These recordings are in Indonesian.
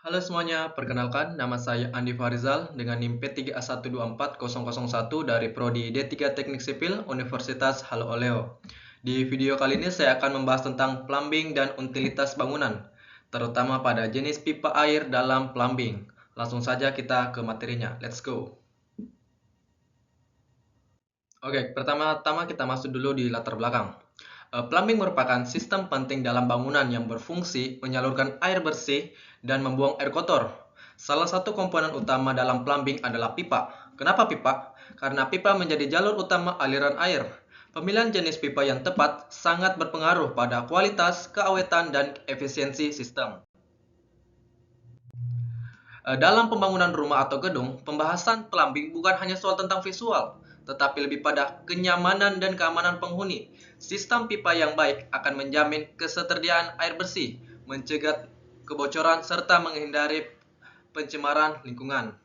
Halo semuanya, perkenalkan nama saya Andi Farizal dengan NIM P3A124001 dari Prodi D3 Teknik Sipil Universitas Halo Oleo. Di video kali ini saya akan membahas tentang plumbing dan utilitas bangunan, terutama pada jenis pipa air dalam plumbing. Langsung saja kita ke materinya, let's go. Oke, pertama-tama kita masuk dulu di latar belakang. Plumbing merupakan sistem penting dalam bangunan yang berfungsi menyalurkan air bersih dan membuang air kotor. Salah satu komponen utama dalam plumbing adalah pipa. Kenapa pipa? Karena pipa menjadi jalur utama aliran air. Pemilihan jenis pipa yang tepat sangat berpengaruh pada kualitas, keawetan, dan efisiensi sistem. Dalam pembangunan rumah atau gedung, pembahasan plumbing bukan hanya soal tentang visual, tetapi lebih pada kenyamanan dan keamanan penghuni. Sistem pipa yang baik akan menjamin ketersediaan air bersih, mencegah kebocoran, serta menghindari pencemaran lingkungan.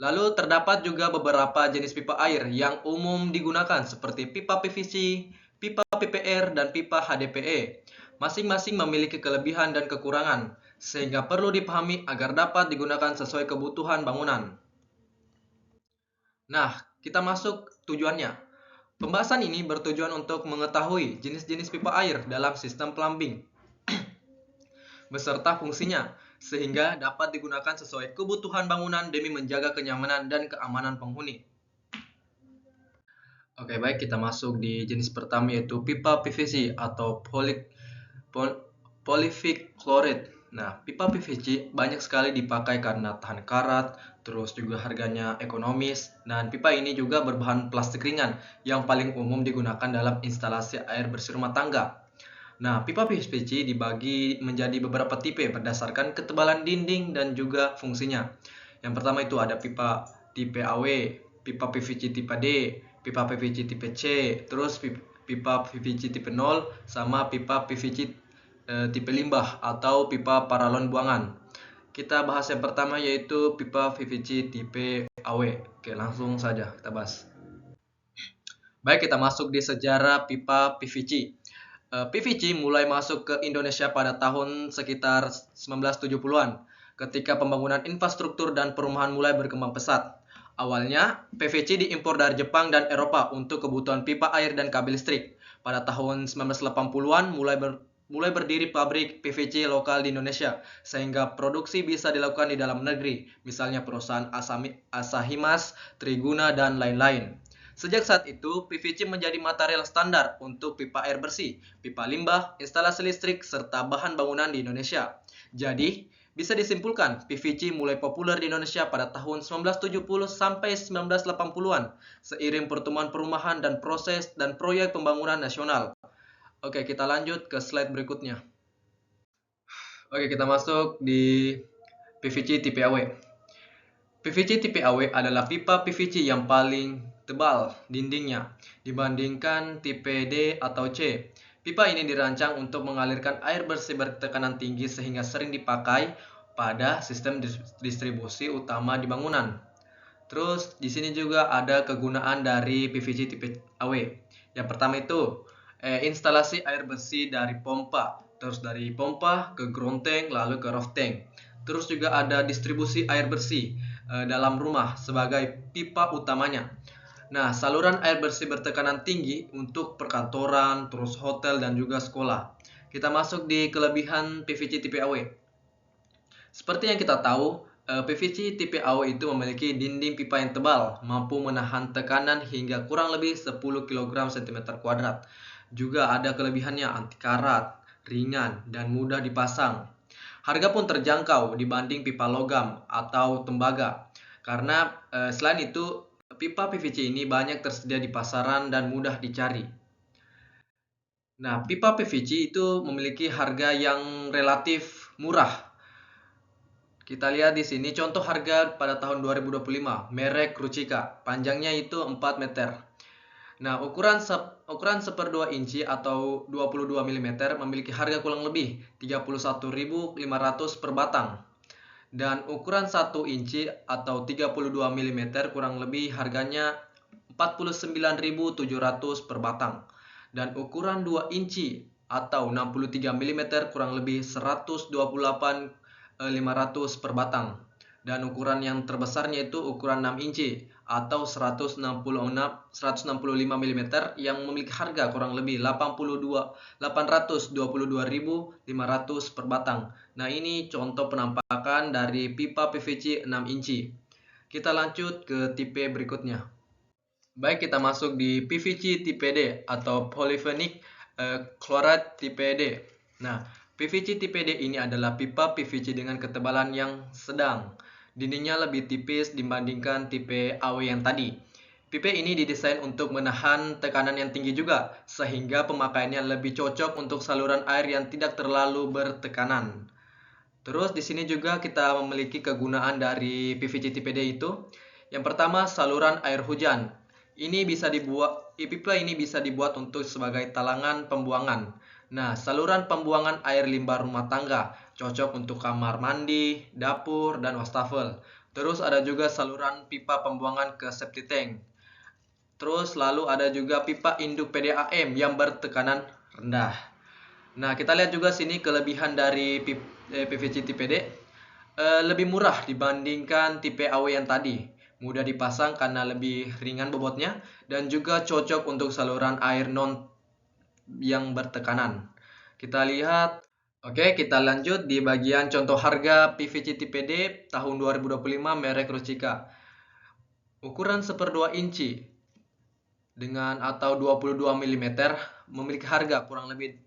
Lalu terdapat juga beberapa jenis pipa air yang umum digunakan seperti pipa PVC, pipa PPR, dan pipa HDPE. Masing-masing memiliki kelebihan dan kekurangan, sehingga perlu dipahami agar dapat digunakan sesuai kebutuhan bangunan. Nah, kita masuk tujuannya. Pembahasan ini bertujuan untuk mengetahui jenis-jenis pipa air dalam sistem plumbing beserta fungsinya, sehingga dapat digunakan sesuai kebutuhan bangunan demi menjaga kenyamanan dan keamanan penghuni. Oke, baik, kita masuk di jenis pertama yaitu pipa PVC atau polyvic chloride. Nah, pipa PVC banyak sekali dipakai karena tahan karat, terus juga harganya ekonomis, dan pipa ini juga berbahan plastik ringan yang paling umum digunakan dalam instalasi air bersih rumah tangga. Nah, pipa PVC dibagi menjadi beberapa tipe berdasarkan ketebalan dinding dan juga fungsinya. Yang pertama itu ada pipa tipe AW, pipa PVC tipe D, pipa PVC tipe C, terus pipa PVC tipe 0, sama pipa PVC tipe limbah atau pipa paralon buangan. Kita bahas yang pertama yaitu pipa PVC tipe AW. Oke, langsung saja kita bahas. Baik, kita masuk di sejarah pipa PVC. PVC mulai masuk ke Indonesia pada tahun sekitar 1970-an, ketika pembangunan infrastruktur dan perumahan mulai berkembang pesat. Awalnya, PVC diimpor dari Jepang dan Eropa untuk kebutuhan pipa air dan kabel listrik. Pada tahun 1980-an mulai berdiri pabrik PVC lokal di Indonesia, sehingga produksi bisa dilakukan di dalam negeri, misalnya perusahaan Asahimas, Triguna, dan lain-lain. Sejak saat itu, PVC menjadi material standar untuk pipa air bersih, pipa limbah, instalasi listrik, serta bahan bangunan di Indonesia. Jadi, bisa disimpulkan, PVC mulai populer di Indonesia pada tahun 1970 sampai 1980-an, seiring pertumbuhan perumahan dan proses dan proyek pembangunan nasional. Oke, kita lanjut ke slide berikutnya. Oke, kita masuk di PVC tipe AW. PVC tipe AW adalah pipa PVC yang paling tebal dindingnya dibandingkan tipe D atau C. Pipa ini dirancang untuk mengalirkan air bersih bertekanan tinggi sehingga sering dipakai pada sistem distribusi utama di bangunan. Terus di sini juga ada kegunaan dari PVC tipe AW. Yang pertama itu instalasi air bersih dari pompa, terus dari pompa ke ground tank lalu ke roof tank. Terus juga ada distribusi air bersih dalam rumah sebagai pipa utamanya. Nah, saluran air bersih bertekanan tinggi untuk perkantoran, terus hotel, dan juga sekolah. Kita masuk di kelebihan PVC tipe AW. Seperti yang kita tahu, PVC tipe AW itu memiliki dinding pipa yang tebal, mampu menahan tekanan hingga kurang lebih 10 kg cm². Juga ada kelebihannya anti karat, ringan, dan mudah dipasang. Harga pun terjangkau dibanding pipa logam atau tembaga. Karena selain itu, pipa PVC ini banyak tersedia di pasaran dan mudah dicari. Nah, pipa PVC itu memiliki harga yang relatif murah. Kita lihat di sini contoh harga pada tahun 2025, merek Ruchika. Panjangnya itu 4 meter. Nah, ukuran 1/2 inci atau 22 mm memiliki harga kurang lebih 31.500 per batang. Dan ukuran 1 inci atau 32 mm kurang lebih harganya 49.700 per batang. Dan ukuran 2 inci atau 63 mm kurang lebih 128 500 per batang. Dan ukuran yang terbesarnya itu ukuran 6 inci atau 165 mm yang memiliki harga kurang lebih 822.500 per batang. Nah, ini contoh penampakan dari pipa PVC 6 inci. Kita lanjut ke tipe berikutnya. Baik, kita masuk di PVC tipe D atau polyphonic chloride tipe D. Nah, PVC tipe D ini adalah pipa PVC dengan ketebalan yang sedang. Dindingnya lebih tipis dibandingkan tipe AW yang tadi. Pipa ini didesain untuk menahan tekanan yang tinggi juga, sehingga pemakaiannya lebih cocok untuk saluran air yang tidak terlalu bertekanan. Terus di sini juga kita memiliki kegunaan dari PVC tipe D itu. Yang pertama, saluran air hujan. Pipa ini bisa dibuat untuk sebagai talangan pembuangan. Nah, saluran pembuangan air limbah rumah tangga cocok untuk kamar mandi, dapur, dan wastafel. Terus ada juga saluran pipa pembuangan ke septic tank. Terus lalu ada juga pipa induk PDAM yang bertekanan rendah. Nah, kita lihat juga sini kelebihan dari PVC tipe D. Lebih murah dibandingkan tipe AW yang tadi. Mudah dipasang karena lebih ringan bobotnya dan juga cocok untuk saluran air non yang bertekanan. Kita lihat. Oke, kita lanjut di bagian contoh harga PVC tipe D tahun 2025 merek Ruchika. Ukuran 1/2 inci dengan atau 22 mm memiliki harga kurang lebih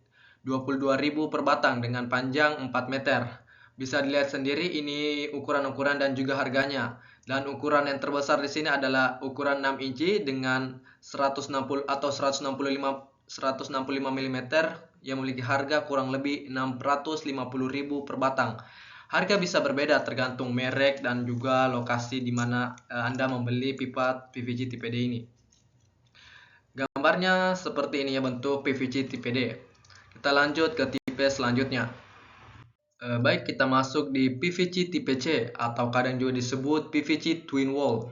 22.000 per batang dengan panjang 4 meter. Bisa dilihat sendiri ini ukuran-ukuran dan juga harganya. Dan ukuran yang terbesar di sini adalah ukuran 6 inci dengan 160 atau 165 mm yang memiliki harga kurang lebih 650.000 per batang. Harga bisa berbeda tergantung merek dan juga lokasi di mana Anda membeli pipa PVC tipe D ini. Gambarnya seperti ini ya bentuk PVC tipe D. Kita lanjut ke tipe selanjutnya. Baik, kita masuk di PVC tipe C atau kadang juga disebut PVC twin wall.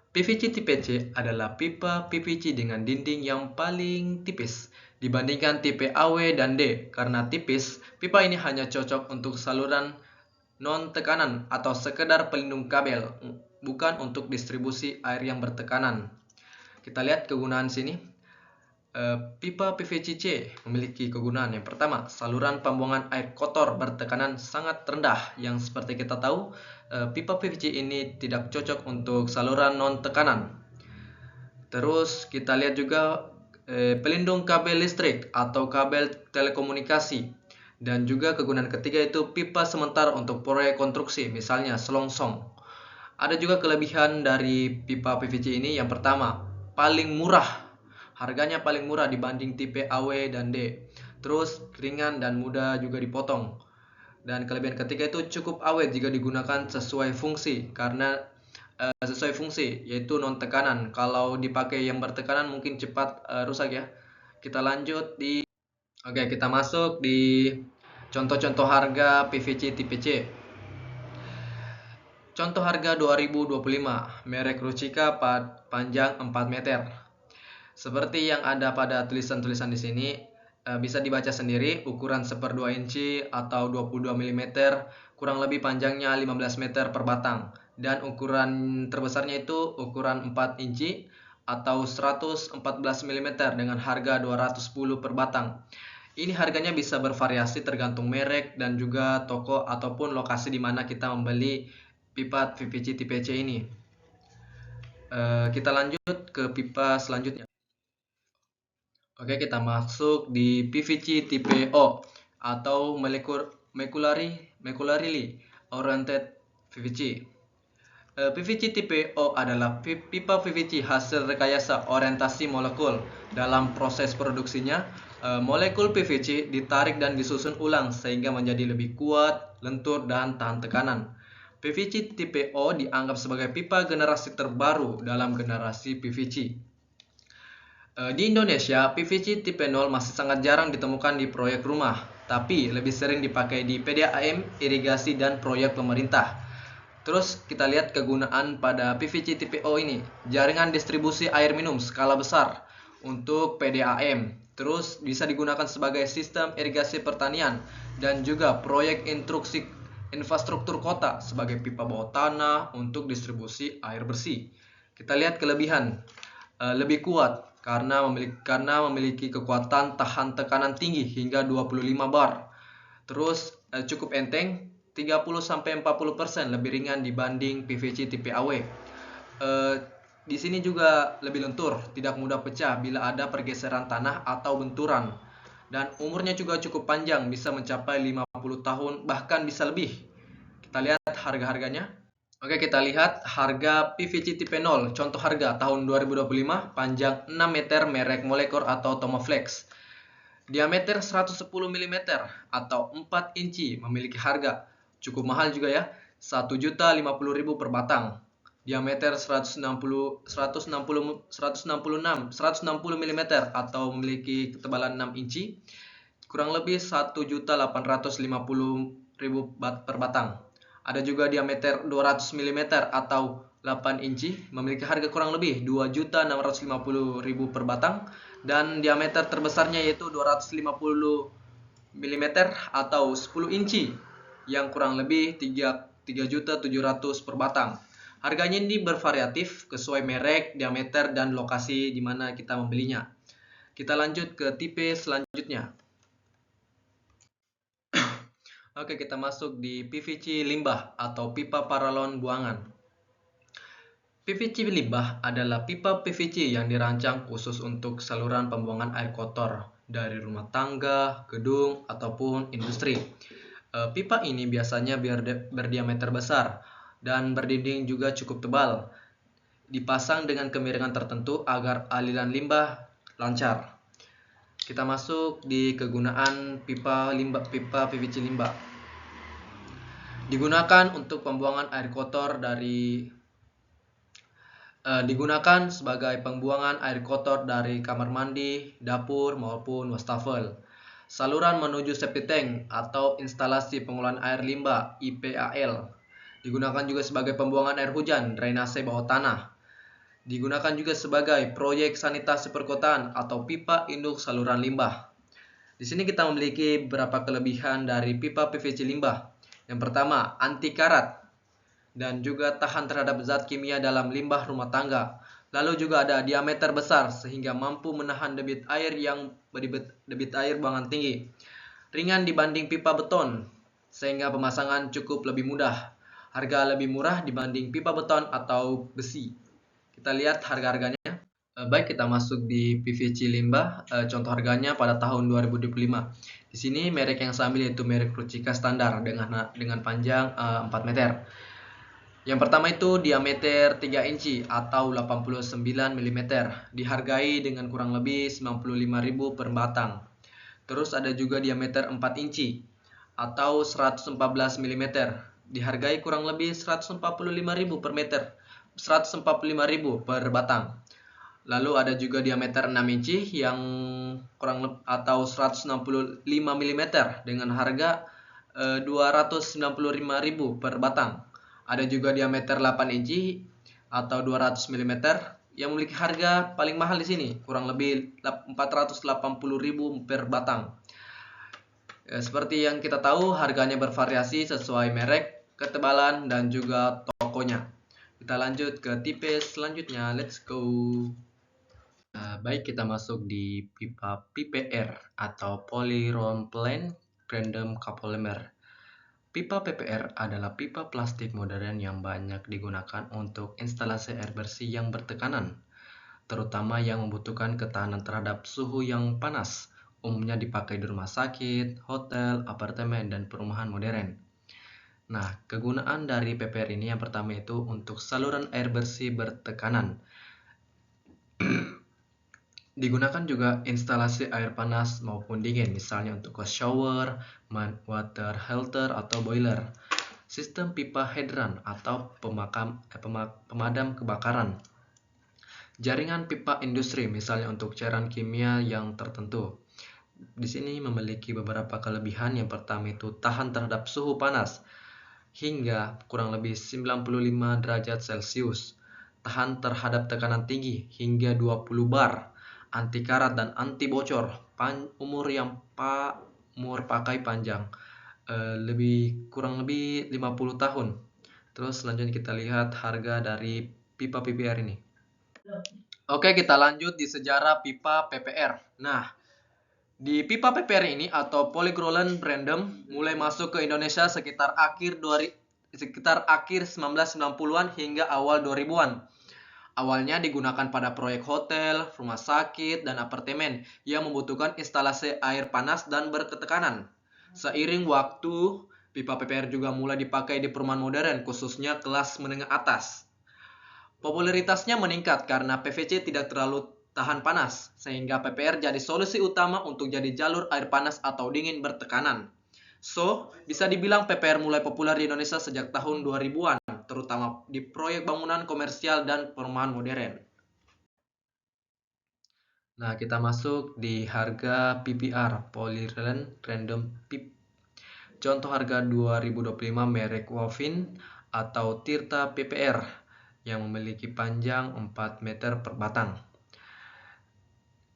PVC tipe C adalah pipa PVC dengan dinding yang paling tipis dibandingkan tipe AW dan D. Karena tipis, pipa ini hanya cocok untuk saluran non tekanan atau sekedar pelindung kabel, bukan untuk distribusi air yang bertekanan. Kita lihat kegunaan sini. Pipa PVC C memiliki kegunaan yang pertama, saluran pembuangan air kotor bertekanan sangat rendah. Yang seperti kita tahu, pipa PVC ini tidak cocok untuk saluran non tekanan. Terus kita lihat juga pelindung kabel listrik atau kabel telekomunikasi. Dan juga kegunaan ketiga itu pipa sementara untuk proyek konstruksi, misalnya selongsong. Ada juga kelebihan dari pipa PVC ini. Yang pertama, paling murah. Harganya paling murah dibanding tipe AW dan D. Terus ringan dan mudah juga dipotong. Dan kelebihan ketiga itu cukup awet jika digunakan sesuai fungsi. Karena sesuai fungsi yaitu non tekanan. Kalau dipakai yang bertekanan mungkin cepat rusak ya. Kita lanjut di. Oke, kita masuk di contoh-contoh harga PVC tipe C. Contoh harga 2025, merek Ruchika panjang 4 meter. Seperti yang ada pada tulisan-tulisan di sini, bisa dibaca sendiri ukuran 1/2 inci atau 22 mm, kurang lebih panjangnya 15 meter per batang. Dan ukuran terbesarnya itu ukuran 4 inci atau 114 mm dengan harga 210 per batang. Ini harganya bisa bervariasi tergantung merek dan juga toko ataupun lokasi di mana kita membeli pipa PVC tipe C ini. Kita lanjut ke pipa selanjutnya. Oke, kita masuk di PVC tipe O atau molecularly oriented PVC. PVC tipe O adalah pipa PVC hasil rekayasa orientasi molekul. Dalam proses produksinya, molekul PVC ditarik dan disusun ulang sehingga menjadi lebih kuat, lentur, dan tahan tekanan. PVC tipe O dianggap sebagai pipa generasi terbaru dalam generasi PVC. Di Indonesia, PVC tipe 0 masih sangat jarang ditemukan di proyek rumah, tapi lebih sering dipakai di PDAM, irigasi, dan proyek pemerintah. Terus kita lihat kegunaan pada PVC tipe O ini, jaringan distribusi air minum skala besar untuk PDAM. Terus bisa digunakan sebagai sistem irigasi pertanian dan juga proyek infrastruktur kota sebagai pipa bawah tanah untuk distribusi air bersih. Kita lihat kelebihan, lebih kuat karena memiliki kekuatan tahan tekanan tinggi hingga 25 bar. Terus cukup enteng, 30-40% lebih ringan dibanding PVC tipe AW. Di sini juga lebih lentur, tidak mudah pecah bila ada pergeseran tanah atau benturan. Dan umurnya juga cukup panjang, bisa mencapai 50 tahun, bahkan bisa lebih. Kita lihat harga-harganya. Oke, kita lihat harga PVC tipe 0. Contoh harga tahun 2025, panjang 6 meter merek Molecor atau Thermoflex. Diameter 110 mm atau 4 inci memiliki harga cukup mahal juga ya, 1.050.000 per batang. Diameter 160 mm atau memiliki ketebalan 6 inci, kurang lebih 1.850.000 per batang. Ada juga diameter 200 mm atau 8 inci memiliki harga kurang lebih 2.650.000 per batang, dan diameter terbesarnya yaitu 250 mm atau 10 inci yang kurang lebih 3.700.000 per batang. Harganya ini bervariatif sesuai merek, diameter, dan lokasi di mana kita membelinya. Kita lanjut ke tipe selanjutnya. Oke, kita masuk di PVC limbah atau pipa paralon buangan. PVC limbah adalah pipa PVC yang dirancang khusus untuk saluran pembuangan air kotor dari rumah tangga, gedung, ataupun industri. Pipa ini biasanya berdiameter besar dan berdinding juga cukup tebal. Dipasang dengan kemiringan tertentu agar aliran limbah lancar. Kita masuk di kegunaan pipa PVC limbah. Digunakan untuk pembuangan air kotor digunakan sebagai pembuangan air kotor dari kamar mandi, dapur, maupun wastafel. Saluran menuju septic tank atau instalasi pengolahan air limbah IPAL. Digunakan juga sebagai pembuangan air hujan, drainase bawah tanah. Digunakan juga sebagai proyek sanitasi perkotaan atau pipa induk saluran limbah. Di sini kita memiliki beberapa kelebihan dari pipa PVC limbah. Yang pertama, anti karat dan juga tahan terhadap zat kimia dalam limbah rumah tangga. Lalu juga ada diameter besar sehingga mampu menahan debit air buangan tinggi. Ringan dibanding pipa beton sehingga pemasangan cukup lebih mudah. Harga lebih murah dibanding pipa beton atau besi. Kita lihat harga-harganya. Baik, kita masuk di PVC limbah. Contoh harganya pada tahun 2025. Di sini merek yang saya ambil yaitu merek Rucika standar dengan panjang 4 meter. Yang pertama itu diameter 3 inci atau 89 mm, dihargai dengan kurang lebih 95.000 per batang. Terus ada juga diameter 4 inci atau 114 mm, dihargai kurang lebih 145.000 per meter, 145.000 per batang. Lalu ada juga diameter 6 inci yang atau 165 mm dengan harga 295.000 per batang. Ada juga diameter 8 inci atau 200 mm yang memiliki harga paling mahal di sini, kurang lebih 480.000 per batang. Seperti yang kita tahu, harganya bervariasi sesuai merek, ketebalan, dan juga tokonya. Kita lanjut ke tipe selanjutnya. Let's go. Baik, kita masuk di pipa PPR atau Polypropylene Random Copolymer. Pipa PPR adalah pipa plastik modern yang banyak digunakan untuk instalasi air bersih yang bertekanan, terutama yang membutuhkan ketahanan terhadap suhu yang panas. Umumnya dipakai di rumah sakit, hotel, apartemen, dan perumahan modern. Nah, kegunaan dari PPR ini yang pertama itu untuk saluran air bersih bertekanan. Digunakan juga instalasi air panas maupun dingin, misalnya untuk shower, water heater, atau boiler. Sistem pipa hidran atau pemadam kebakaran. Jaringan pipa industri, misalnya untuk cairan kimia yang tertentu. Di sini memiliki beberapa kelebihan. Yang pertama itu tahan terhadap suhu panas hingga kurang lebih 95 derajat Celcius. Tahan terhadap tekanan tinggi hingga 20 bar. Anti karat dan anti bocor, umur pakai panjang, kurang lebih 50 tahun. Terus selanjutnya kita lihat harga dari pipa PPR ini. Oke, kita lanjut di sejarah pipa PPR. Nah, di pipa PPR ini atau polycrolon random mulai masuk ke Indonesia sekitar akhir 1990-an hingga awal 2000-an. Awalnya digunakan pada proyek hotel, rumah sakit, dan apartemen yang membutuhkan instalasi air panas dan berketekanan. Seiring waktu, pipa PPR juga mulai dipakai di perumahan modern, khususnya kelas menengah atas. Popularitasnya meningkat karena PVC tidak terlalu tahan panas, sehingga PPR jadi solusi utama untuk jadi jalur air panas atau dingin bertekanan. So, bisa dibilang PPR mulai populer di Indonesia sejak tahun 2000-an, terutama di proyek bangunan komersial dan perumahan modern. Nah, kita masuk di harga PPR, Polycrolon Random PIP. Contoh harga 2025 merek Wovin atau Tirta PPR yang memiliki panjang 4 meter per batang.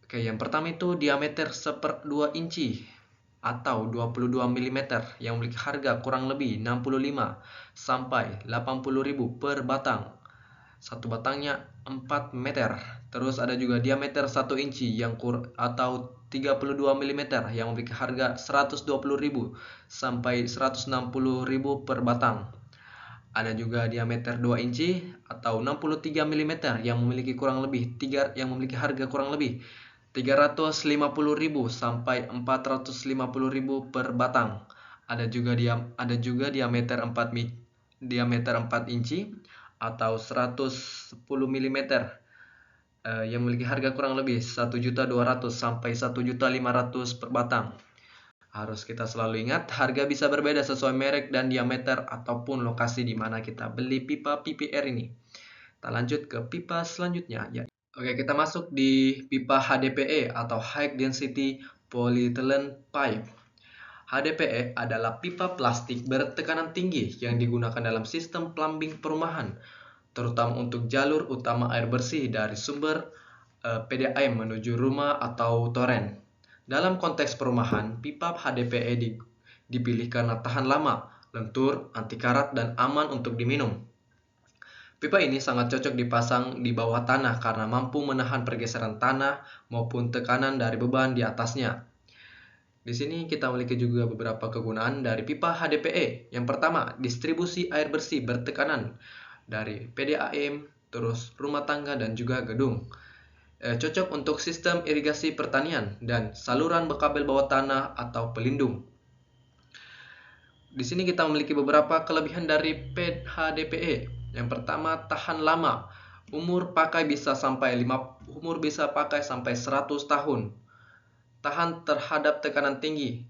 Oke, yang pertama itu diameter 1/2 inci atau 22 mm yang memiliki harga kurang lebih 65 sampai 80.000 per batang. Satu batangnya 4 meter. Terus ada juga diameter 1 inci atau 32 mm yang memiliki harga 120.000 sampai 160.000 per batang. Ada juga diameter 2 inci atau 63 mm yang memiliki harga kurang lebih 350.000 sampai 450.000 per batang. Ada juga diameter 4 inci atau 110 mm yang memiliki harga kurang lebih 1.200.000 sampai 1.500.000 per batang. Harus kita selalu ingat, harga bisa berbeda sesuai merek dan diameter ataupun lokasi di mana kita beli pipa PPR ini. Kita lanjut ke pipa selanjutnya. Ya. Oke, kita masuk di pipa HDPE atau High Density Polyethylene Pipe. HDPE adalah pipa plastik bertekanan tinggi yang digunakan dalam sistem plumbing perumahan, terutama untuk jalur utama air bersih dari sumber PDAM menuju rumah atau toren. Dalam konteks perumahan, pipa HDPE dipilih karena tahan lama, lentur, anti karat, dan aman untuk diminum. Pipa ini sangat cocok dipasang di bawah tanah karena mampu menahan pergeseran tanah maupun tekanan dari beban di atasnya. Di sini kita memiliki juga beberapa kegunaan dari pipa HDPE. Yang pertama, distribusi air bersih bertekanan dari PDAM, terus rumah tangga dan juga gedung. Cocok untuk sistem irigasi pertanian dan saluran kabel bawah tanah atau pelindung. Di sini kita memiliki beberapa kelebihan dari HDPE. Yang pertama, tahan lama. Umur bisa pakai sampai 100 tahun. Tahan terhadap tekanan tinggi.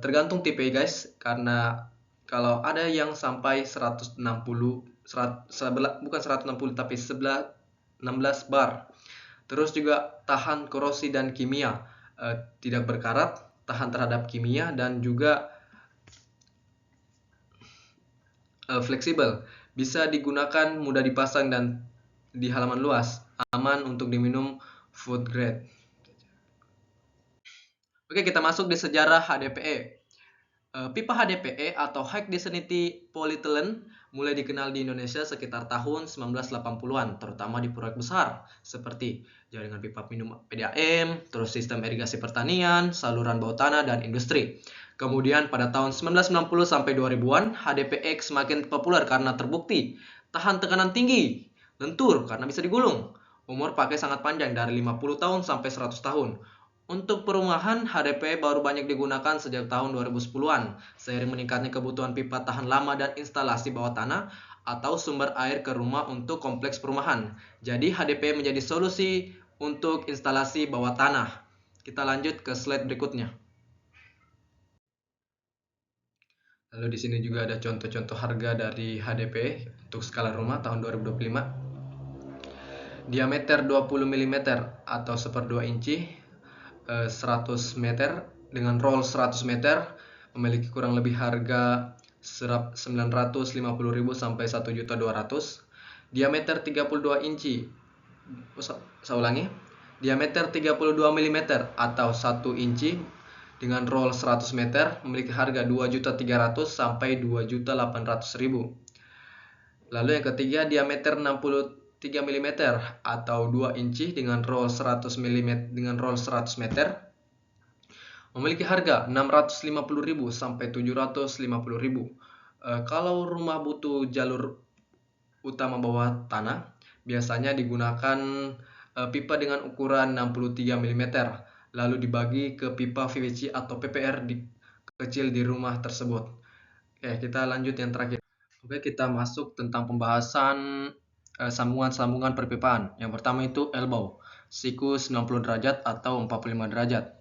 Tergantung tipe guys, karena kalau ada yang sampai 160 bukan 160 tapi 16 bar. Terus juga tahan korosi dan kimia, tidak berkarat, tahan terhadap kimia, dan juga fleksibel. Bisa digunakan, mudah dipasang dan di halaman luas, aman untuk diminum, food grade. Oke, kita masuk di sejarah HDPE. Pipa HDPE atau High Density Polyethylene mulai dikenal di Indonesia sekitar tahun 1980-an, terutama di proyek besar seperti jaringan pipa minum PDAM, terus sistem irigasi pertanian, saluran bawah tanah, dan industri. Kemudian pada tahun 1990 sampai 2000-an, HDPE semakin populer karena terbukti tahan tekanan tinggi, lentur karena bisa digulung, umur pakai sangat panjang dari 50 tahun sampai 100 tahun. Untuk perumahan, HDPE baru banyak digunakan sejak tahun 2010-an, seiring meningkatnya kebutuhan pipa tahan lama dan instalasi bawah tanah atau sumber air ke rumah untuk kompleks perumahan. Jadi HDPE menjadi solusi untuk instalasi bawah tanah. Kita lanjut ke slide berikutnya. Lalu di sini juga ada contoh-contoh harga dari HDPE untuk skala rumah tahun 2025. Diameter 20 mm atau 1/2 inci, 100 meter dengan roll 100 meter memiliki kurang lebih harga 950.000 sampai 1.200.000. Diameter 32 inci. Saya ulangi. Diameter 32 mm atau 1 inci dengan roll 100 meter memiliki harga 2.300.000 sampai 2.800.000. Lalu yang ketiga diameter 63 mm atau 2 inci dengan roll 100 meter memiliki harga 650.000 sampai 750.000. Kalau rumah butuh jalur utama bawah tanah, biasanya digunakan pipa dengan ukuran 63 mm, lalu dibagi ke pipa PVC atau PPR kecil di rumah tersebut. Oke, kita lanjut yang terakhir. Oke, kita masuk tentang pembahasan sambungan-sambungan perpipaan. Yang pertama itu elbow, siku 90 derajat atau 45 derajat.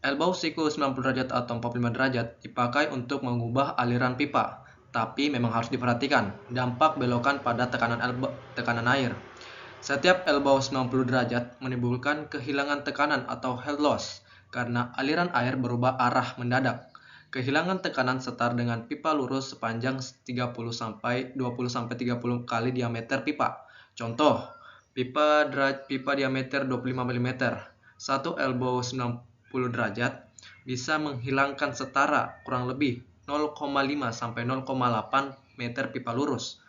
Elbow siku 90 derajat atau 45 derajat dipakai untuk mengubah aliran pipa, tapi memang harus diperhatikan dampak belokan pada tekanan air. Setiap elbow 90 derajat menimbulkan kehilangan tekanan atau head loss karena aliran air berubah arah mendadak. Kehilangan tekanan setara dengan pipa lurus sepanjang 20 sampai 30 kali diameter pipa. Contoh, pipa diameter 25 mm. Satu elbow 90 derajat bisa menghilangkan setara kurang lebih 0,5 sampai 0,8 meter pipa lurus.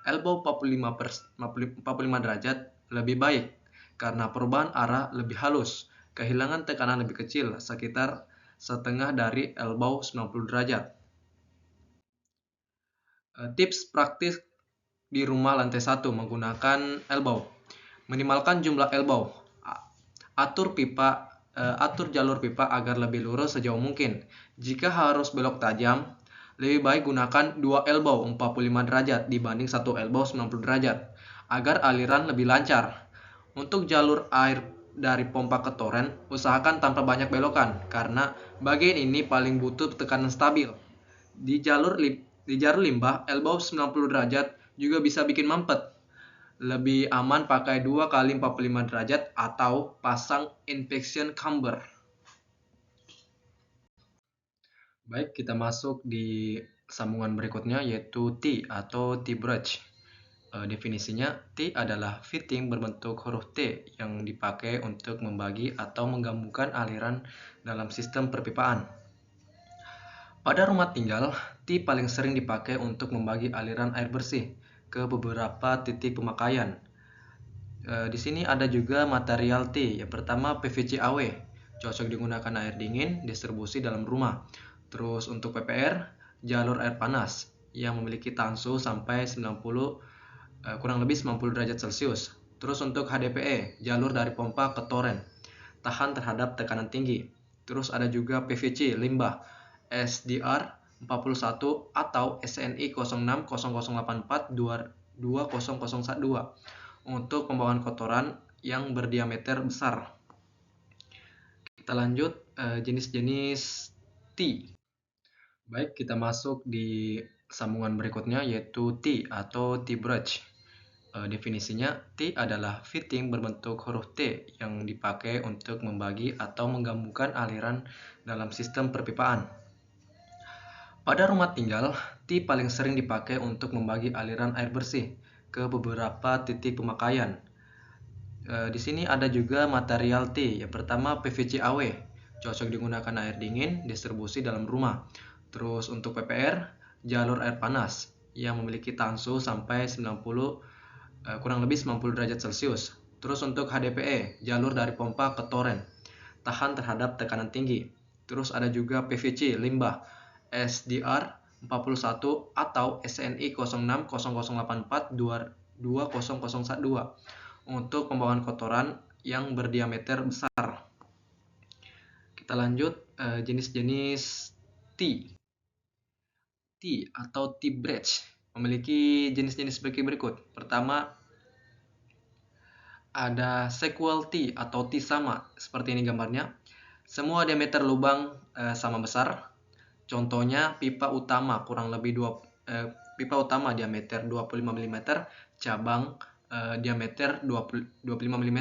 Elbow 45 derajat lebih baik karena perubahan arah lebih halus. Kehilangan tekanan lebih kecil, sekitar setengah dari elbow 90 derajat. Tips praktis di rumah lantai 1 menggunakan elbow. Minimalkan jumlah elbow. Atur jalur pipa agar lebih lurus sejauh mungkin. Jika harus belok tajam, lebih baik gunakan 2 elbow 45 derajat dibanding 1 elbow 90 derajat agar aliran lebih lancar. Untuk jalur air dari pompa ke toren, usahakan tanpa banyak belokan karena bagian ini paling butuh tekanan stabil. Di jalur limbah, elbow 90 derajat juga bisa bikin mampet. Lebih aman pakai 2 kali 45 derajat atau pasang injection camber. Baik, kita masuk di sambungan berikutnya yaitu T atau T-bridge. Definisinya, T adalah fitting berbentuk huruf T yang dipakai untuk membagi atau menggabungkan aliran dalam sistem perpipaan. Pada rumah tinggal, T paling sering dipakai untuk membagi aliran air bersih ke beberapa titik pemakaian. Di sini ada juga material T. Yang pertama PVC AW, cocok digunakan air dingin, distribusi dalam rumah. Terus untuk PPR, jalur air panas yang memiliki tahan suhu sampai kurang lebih 90 derajat Celcius. Terus untuk HDPE, jalur dari pompa ke toren, tahan terhadap tekanan tinggi. Terus ada juga PVC limbah, SDR 41 atau SNI 060084-2001 untuk pembawaan kotoran yang berdiameter besar. Kita lanjut jenis-jenis T. Baik, kita masuk di sambungan berikutnya yaitu T atau T-bridge. Definisinya, T adalah fitting berbentuk huruf T yang dipakai untuk membagi atau menggabungkan aliran dalam sistem perpipaan. Pada rumah tinggal, T paling sering dipakai untuk membagi aliran air bersih ke beberapa titik pemakaian. Di sini ada juga material T. Yang pertama PVC AW, cocok digunakan air dingin, distribusi dalam rumah. Terus untuk PPR, jalur air panas yang memiliki tahan suhu sampai kurang lebih 90 derajat Celcius. Terus untuk HDPE, jalur dari pompa ke toren, tahan terhadap tekanan tinggi. Terus ada juga PVC limbah, SDR 41 atau SNI 060084-2001 untuk pembawaan kotoran yang berdiameter besar. Kita lanjut jenis-jenis T. T atau T-bridge memiliki jenis-jenis berikut. Pertama, ada sequel T atau T sama, seperti ini gambarnya. Semua diameter lubang sama besar. Contohnya pipa utama pipa utama diameter 25 mm, cabang diameter 25 mm.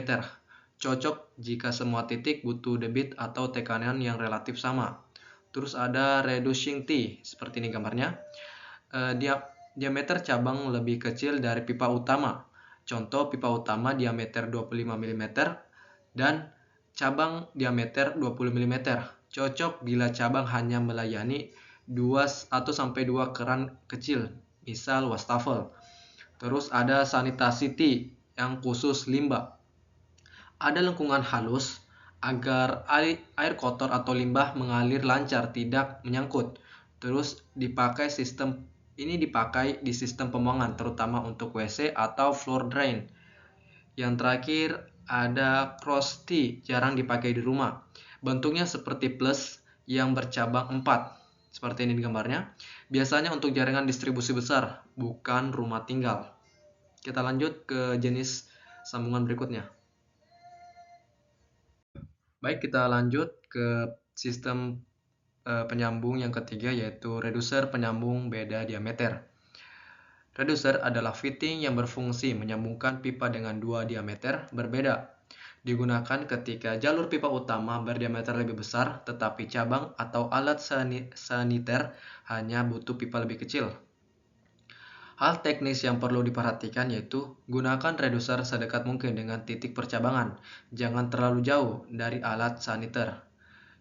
Cocok jika semua titik butuh debit atau tekanan yang relatif sama. Terus ada reducing T, seperti ini gambarnya. Diameter cabang lebih kecil dari pipa utama. Contoh pipa utama diameter 25 mm dan cabang diameter 20 mm. Cocok bila cabang hanya melayani 1 sampai 2 keran kecil, misal wastafel. Terus ada sanitasi yang khusus limbah. Ada lengkungan halus agar air kotor atau limbah mengalir lancar, tidak menyangkut. Terus dipakai di sistem pembuangan, terutama untuk WC atau floor drain. Yang terakhir ada cross T, jarang dipakai di rumah. Bentuknya seperti plus yang bercabang 4. Seperti ini di gambarnya. Biasanya untuk jaringan distribusi besar, bukan rumah tinggal. Kita lanjut ke jenis sambungan berikutnya. Baik, kita lanjut ke sistem penyambung yang ketiga, yaitu reducer penyambung beda diameter. Reducer adalah fitting yang berfungsi menyambungkan pipa dengan 2 diameter berbeda. Digunakan ketika jalur pipa utama berdiameter lebih besar, tetapi cabang atau alat saniter hanya butuh pipa lebih kecil. Hal teknis yang perlu diperhatikan yaitu gunakan reducer sedekat mungkin dengan titik percabangan. Jangan terlalu jauh dari alat saniter.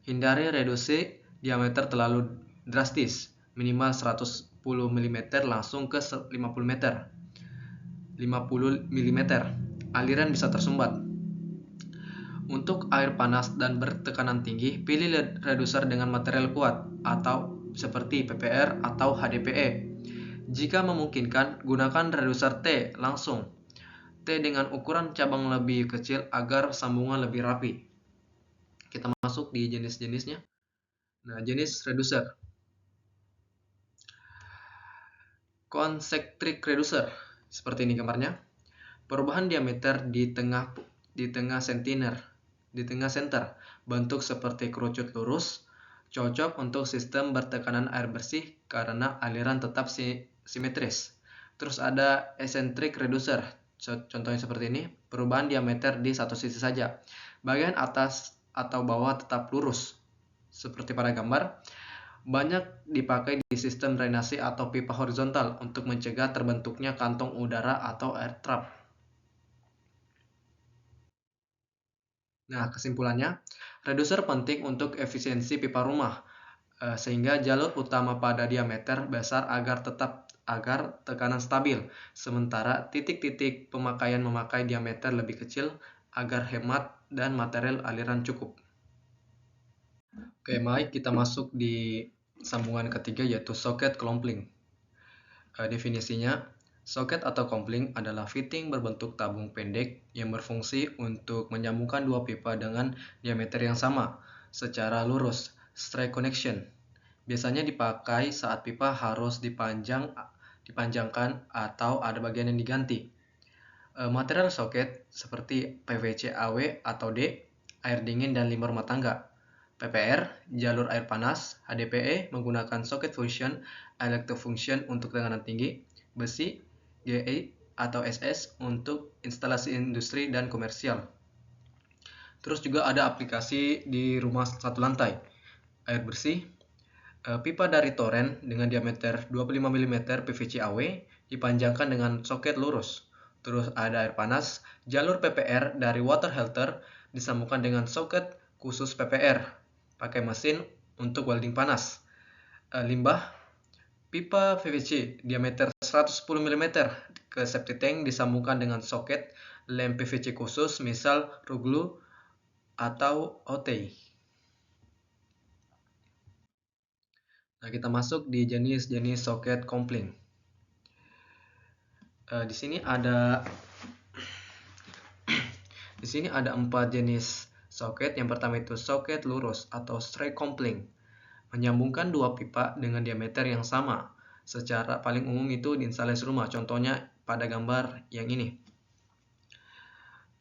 Hindari reduksi diameter terlalu drastis, minimal 110 mm langsung ke 50 meter. 50 mm. Aliran bisa tersumbat. Untuk air panas dan bertekanan tinggi, pilih reducer dengan material kuat atau seperti PPR atau HDPE. Jika memungkinkan, gunakan reducer T langsung. T dengan ukuran cabang lebih kecil agar sambungan lebih rapi. Kita masuk di jenis-jenisnya. Nah, jenis reducer. Concentric reducer. Seperti ini gambarnya. Perubahan diameter di tengah center, bentuk seperti kerucut lurus, cocok untuk sistem bertekanan air bersih karena aliran tetap simetris. Terus ada eccentric reducer, contohnya seperti ini, perubahan diameter di satu sisi saja, bagian atas atau bawah tetap lurus, seperti pada gambar. Banyak dipakai di sistem drainase atau pipa horizontal untuk mencegah terbentuknya kantong udara atau air trap. Nah, kesimpulannya, reducer penting untuk efisiensi pipa rumah, sehingga jalur utama pada diameter besar agar tekanan stabil, sementara titik-titik pemakaian memakai diameter lebih kecil agar hemat dan material aliran cukup. Oke, baik, kita masuk di sambungan ketiga, yaitu soket klompling. Definisinya, soket atau kopling adalah fitting berbentuk tabung pendek yang berfungsi untuk menyambungkan dua pipa dengan diameter yang sama secara lurus, straight connection. Biasanya dipakai saat pipa harus dipanjangkan atau ada bagian yang diganti. Material soket seperti PVC AW atau D, air dingin dan limbah rumah tangga. PPR, jalur air panas. HDPE menggunakan socket function, electrofunction untuk tekanan tinggi. Besi, GE atau SS untuk instalasi industri dan komersial. Terus juga ada aplikasi di rumah satu lantai. Air bersih, pipa dari toren dengan diameter 25 mm PVC AW dipanjangkan dengan soket lurus. Terus ada air panas, jalur PPR dari water heater disambungkan dengan soket khusus PPR. Pakai mesin untuk welding panas. Limbah, pipa PVC diameter 110 mm ke septic tank disambungkan dengan soket lem PVC khusus, misal Ruglu atau Otey. Nah, kita masuk di jenis-jenis soket kopling. Di sini ada 4 jenis soket. Yang pertama itu soket lurus atau straight kopling, menyambungkan dua pipa dengan diameter yang sama. Secara paling umum itu di instalasi rumah, contohnya pada gambar yang ini.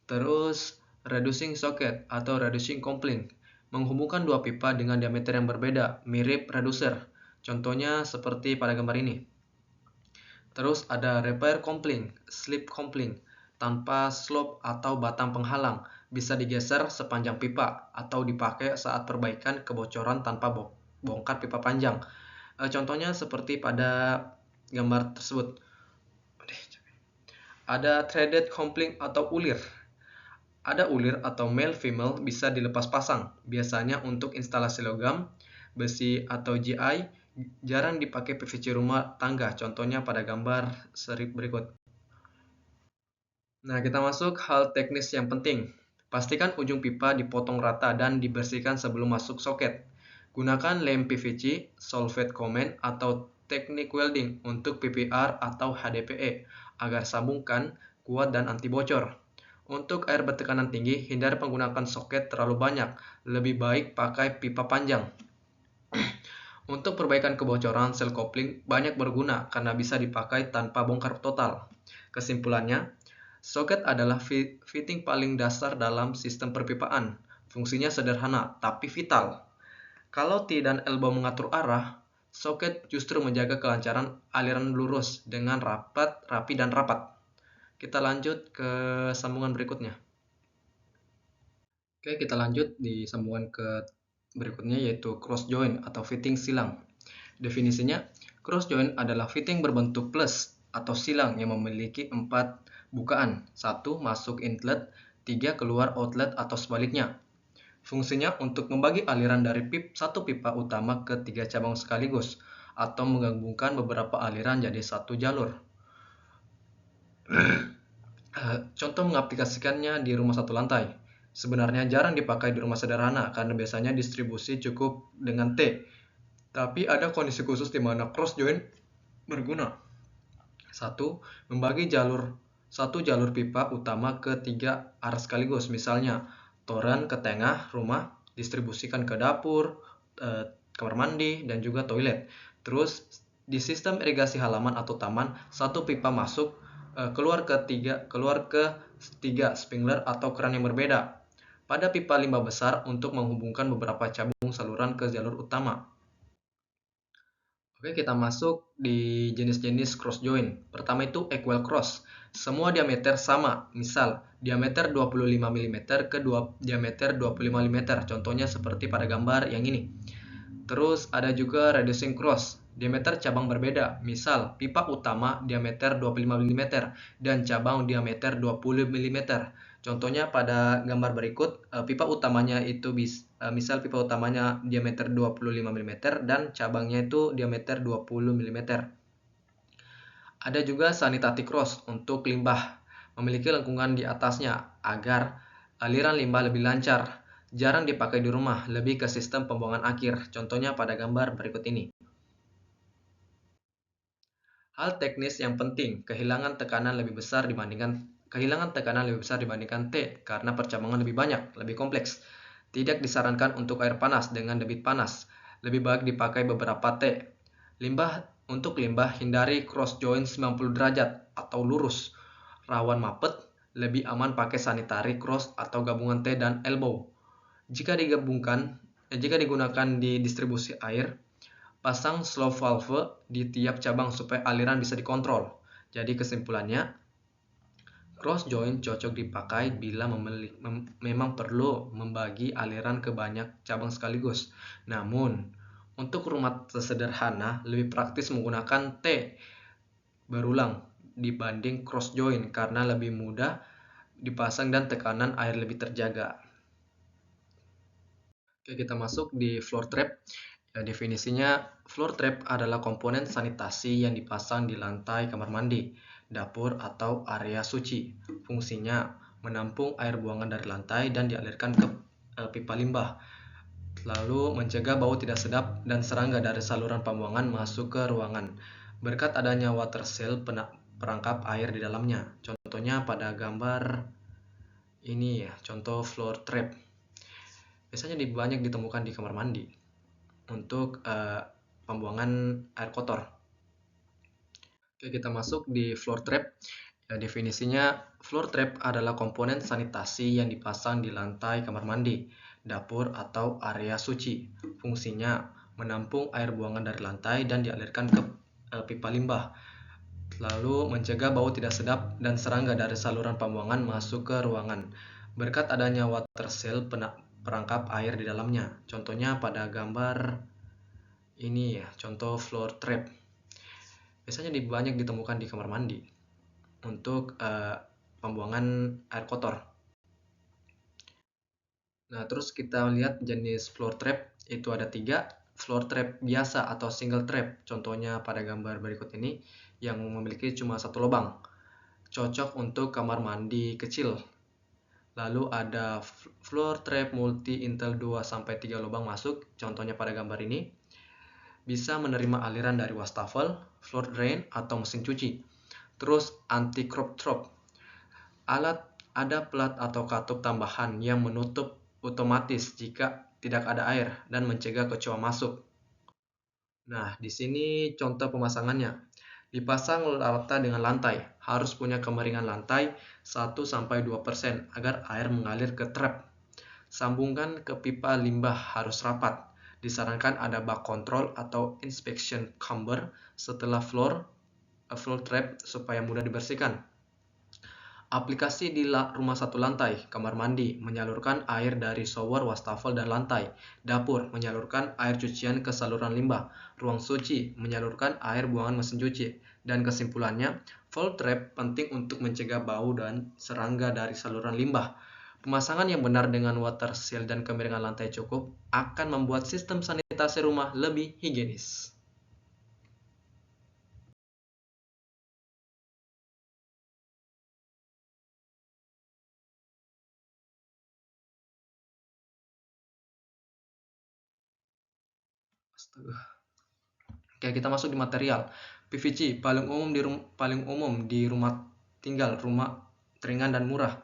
Terus reducing socket atau reducing kopling, menghubungkan dua pipa dengan diameter yang berbeda, mirip reducer, contohnya seperti pada gambar ini. Terus ada repair kopling, slip kopling, tanpa slope atau batang penghalang, bisa digeser sepanjang pipa atau dipakai saat perbaikan kebocoran tanpa bongkar pipa panjang. Contohnya seperti pada gambar tersebut. Ada threaded kopling atau ulir. Ada ulir atau male female bisa dilepas pasang, biasanya untuk instalasi logam, besi atau GI, jarang dipakai PVC rumah tangga, contohnya pada gambar seri berikut. Nah, kita masuk hal teknis yang penting. Pastikan ujung pipa dipotong rata dan dibersihkan sebelum masuk soket. Gunakan lem PVC, solvent command, atau teknik welding untuk PPR atau HDPE agar sambungkan kuat dan anti bocor. Untuk air bertekanan tinggi, hindari penggunaan soket terlalu banyak. Lebih baik pakai pipa panjang. Untuk perbaikan kebocoran sel kopling banyak berguna karena bisa dipakai tanpa bongkar total. Kesimpulannya, soket adalah fitting paling dasar dalam sistem perpipaan. Fungsinya sederhana tapi vital. Kalau T dan elbow mengatur arah, soket justru menjaga kelancaran aliran lurus dengan rapi dan rapat. Kita lanjut ke sambungan berikutnya. Oke, kita lanjut di sambungan ke berikutnya yaitu cross joint atau fitting silang. Definisinya, cross joint adalah fitting berbentuk plus atau silang yang memiliki 4 bukaan. 1 masuk inlet, 3 keluar outlet atau sebaliknya. Fungsinya untuk membagi aliran dari satu pipa utama ke 3 cabang sekaligus atau menggabungkan beberapa aliran jadi satu jalur. Contoh mengaplikasikannya di rumah satu lantai. Sebenarnya jarang dipakai di rumah sederhana karena biasanya distribusi cukup dengan T. Tapi ada kondisi khusus di mana cross joint berguna. 1. Membagi satu jalur pipa utama ke 3 arah sekaligus. Misalnya, toren ke tengah rumah, distribusikan ke dapur, kamar mandi, dan juga toilet. Terus, di sistem irigasi halaman atau taman, satu pipa masuk keluar ke tiga sprinkler atau keran yang berbeda. Pada pipa limbah besar untuk menghubungkan beberapa cabang saluran ke jalur utama. Oke, kita masuk di jenis-jenis cross joint. Pertama itu equal cross. Semua diameter sama. Misal, diameter 25 mm ke diameter 25 mm. Contohnya seperti pada gambar yang ini. Terus ada juga reducing cross. Diameter cabang berbeda. Misal, pipa utama diameter 25 mm dan cabang diameter 20 mm. Contohnya pada gambar berikut, pipa utamanya itu misal pipa utamanya diameter 25 mm dan cabangnya itu diameter 20 mm. Ada juga sanitary cross untuk limbah, memiliki lengkungan di atasnya agar aliran limbah lebih lancar. Jarang dipakai di rumah, lebih ke sistem pembuangan akhir. Contohnya pada gambar berikut ini. Hal teknis yang penting, kehilangan tekanan lebih besar dibandingkan T karena percabangan lebih banyak, lebih kompleks. Tidak disarankan untuk air panas dengan debit panas. Lebih baik dipakai beberapa T. Untuk limbah, hindari cross joint 90 derajat atau lurus. Rawan mapet, lebih aman pakai sanitary cross atau gabungan T dan elbow. Jika digunakan di distribusi air, pasang slow valve di tiap cabang supaya aliran bisa dikontrol. Jadi kesimpulannya, cross joint cocok dipakai bila memang perlu membagi aliran ke banyak cabang sekaligus. Namun, untuk rumah sederhana lebih praktis menggunakan T berulang dibanding cross joint karena lebih mudah dipasang dan tekanan air lebih terjaga. Oke, kita masuk di floor trap. Ya, definisinya, floor trap adalah komponen sanitasi yang dipasang di lantai kamar mandi, dapur, atau area suci. Fungsinya menampung air buangan dari lantai dan dialirkan ke pipa limbah, lalu mencegah bau tidak sedap dan serangga dari saluran pembuangan masuk ke ruangan. Berkat adanya water cell perangkap air di dalamnya. Contohnya pada gambar ini ya, contoh floor trap. Biasanya banyak ditemukan di kamar mandi untuk pembuangan air kotor. Oke, kita masuk di floor trap. Ya, definisinya, floor trap adalah komponen sanitasi yang dipasang di lantai kamar mandi, dapur, atau area suci. Fungsinya menampung air buangan dari lantai dan dialirkan ke pipa limbah, lalu mencegah bau tidak sedap dan serangga dari saluran pembuangan masuk ke ruangan. Berkat adanya water cell perangkap air di dalamnya. Contohnya pada gambar ini ya, contoh floor trap. Biasanya banyak ditemukan di kamar mandi untuk pembuangan air kotor. Nah, terus kita lihat jenis floor trap itu ada 3. Floor trap biasa atau single trap, contohnya pada gambar berikut ini, yang memiliki cuma satu lubang, cocok untuk kamar mandi kecil. Lalu ada floor trap multi intel 2-3 lubang masuk, contohnya pada gambar ini, bisa menerima aliran dari wastafel, floor drain, atau mesin cuci. Terus anti crop trop, alat ada plat atau katup tambahan yang menutup otomatis jika tidak ada air dan mencegah kecoa masuk. Nah, di sini contoh pemasangannya. Dipasang rata dengan lantai, harus punya kemiringan lantai 1-2% agar air mengalir ke trap. Sambungkan ke pipa limbah harus rapat. Disarankan ada bak kontrol atau inspection camber setelah floor trap supaya mudah dibersihkan. Aplikasi di rumah satu lantai, kamar mandi menyalurkan air dari shower, wastafel, dan lantai. Dapur menyalurkan air cucian ke saluran limbah. Ruang suci menyalurkan air buangan mesin cuci. Dan kesimpulannya, floor trap penting untuk mencegah bau dan serangga dari saluran limbah. Pemasangan yang benar dengan water seal dan kemiringan lantai cukup akan membuat sistem sanitasi rumah lebih higienis. Astaga. Oke, kita masuk di material. PVC paling umum di rumah tinggal, rumah ringan dan murah.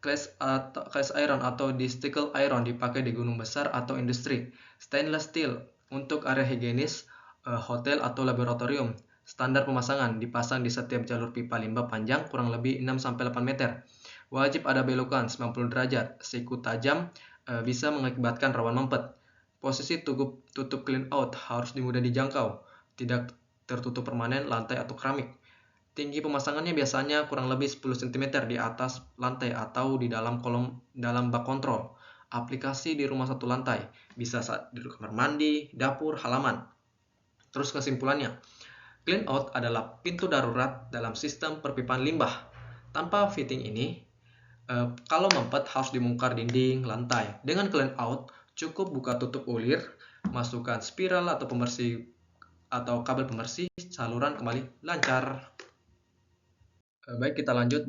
Cast iron atau disticle iron dipakai di gunung besar atau industri. Stainless steel untuk area higienis, hotel atau laboratorium. Standar pemasangan dipasang di setiap jalur pipa limbah panjang kurang lebih 6-8 meter. Wajib ada belokan 90 derajat. Siku tajam bisa mengakibatkan rawan mampet. Posisi tutup clean out harus mudah dijangkau, tidak tertutup permanen lantai atau keramik. Tinggi pemasangannya biasanya kurang lebih 10 cm di atas lantai atau di dalam bak kontrol. Aplikasi di rumah satu lantai, bisa di kamar mandi, dapur, halaman. Terus kesimpulannya, clean out adalah pintu darurat dalam sistem perpipaan limbah. Tanpa fitting ini, kalau mampet harus dibongkar dinding, lantai. Dengan clean out, cukup buka tutup ulir, masukkan spiral atau pembersih atau kabel pembersih, saluran kembali lancar. Baik, kita lanjut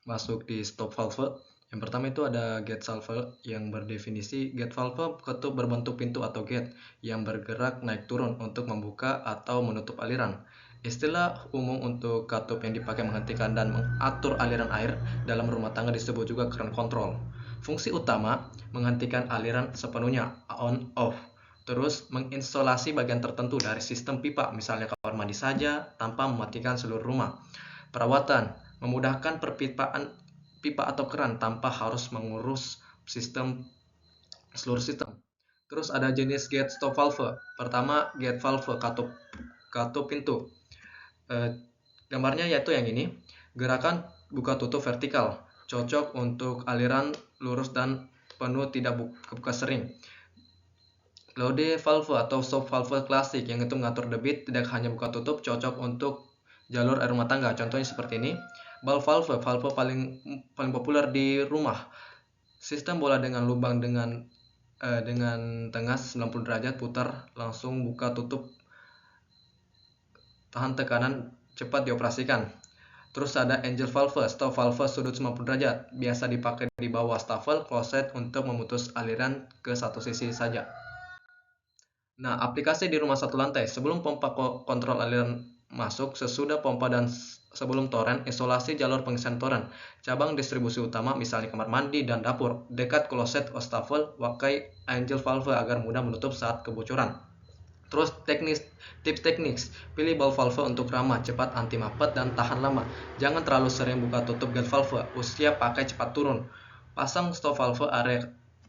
masuk di stop valve. Yang pertama itu ada gate valve yang berdefinisi gate valve ketup berbentuk pintu atau gate yang bergerak naik turun untuk membuka atau menutup aliran. Istilah umum untuk katup yang dipakai menghentikan dan mengatur aliran air dalam rumah tangga disebut juga keran kontrol. Fungsi utama menghentikan aliran sepenuhnya on off. Terus menginstalasi bagian tertentu dari sistem pipa, misalnya kamar mandi saja tanpa mematikan seluruh rumah. Perawatan memudahkan perpipaan pipa atau keran tanpa harus mengurus seluruh sistem. Terus ada jenis gate stop valve. Pertama, gate valve katup pintu. Gambarnya yaitu yang ini. Gerakan buka tutup vertikal, cocok untuk aliran lurus dan penuh, tidak buka sering. Loade valve atau stop valve klasik yang itu mengatur debit, tidak hanya buka tutup, cocok untuk jalur air rumah tangga. Contohnya seperti ini. Ball valve paling populer di rumah. Sistem bola dengan lubang dengan tengah 90 derajat, putar langsung, buka tutup, tahan tekanan, cepat dioperasikan. Terus ada angel valve, stop valve sudut 90 derajat, biasa dipakai di bawah wastafel, kloset untuk memutus aliran ke satu sisi saja. Nah, aplikasi di rumah satu lantai. Sebelum pompa kontrol aliran masuk, sesudah pompa dan sebelum toren, isolasi jalur pengisian toren. Cabang distribusi utama, misalnya kamar mandi dan dapur, dekat kloset wastafel, pakai angel valve agar mudah menutup saat kebocoran. Terus tips teknis, pilih ball valve untuk ramah, cepat, anti mampet, dan tahan lama. Jangan terlalu sering buka tutup gate valve, usia pakai cepat turun. Pasang stop valve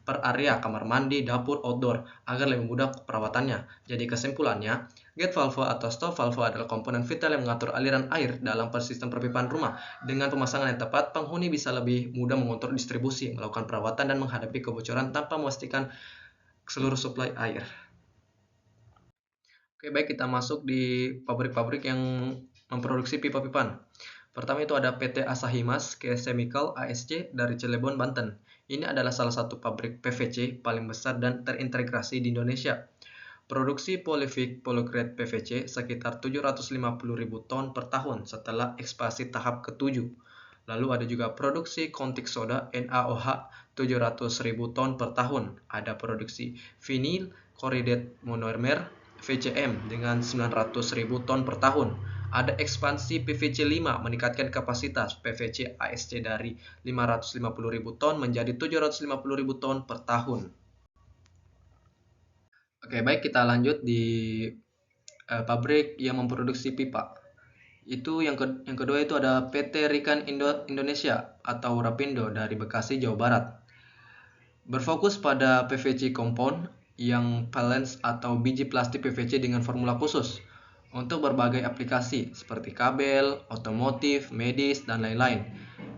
per area kamar mandi, dapur, outdoor agar lebih mudah perawatannya. Jadi kesimpulannya, gate valve atau stop valve adalah komponen vital yang mengatur aliran air dalam sistem perpipaan rumah. Dengan pemasangan yang tepat, penghuni bisa lebih mudah mengontrol distribusi, melakukan perawatan, dan menghadapi kebocoran tanpa memastikan seluruh suplai air. Oke, baik, kita masuk di pabrik-pabrik yang memproduksi pipa-pipaan. Pertama itu ada PT Asahimas Chemical ASC dari Cilegon, Banten. Ini adalah salah satu pabrik PVC paling besar dan terintegrasi di Indonesia. Produksi polygrade PVC sekitar 750.000 ton per tahun setelah ekspansi tahap ke-7. Lalu ada juga produksi caustic soda NaOH 700.000 ton per tahun. Ada produksi vinyl chloride monomer VCM dengan 900.000 ton per tahun. Ada ekspansi PVC 5 meningkatkan kapasitas PVC ASC dari 550.000 ton menjadi 750.000 ton per tahun. Oke, baik, kita lanjut di pabrik yang memproduksi pipa. Itu yang kedua itu ada PT Rikan Indonesia atau Rapindo dari Bekasi, Jawa Barat. Berfokus pada PVC compound yang valence atau biji plastik PVC dengan formula khusus untuk berbagai aplikasi seperti kabel, otomotif, medis, dan lain-lain.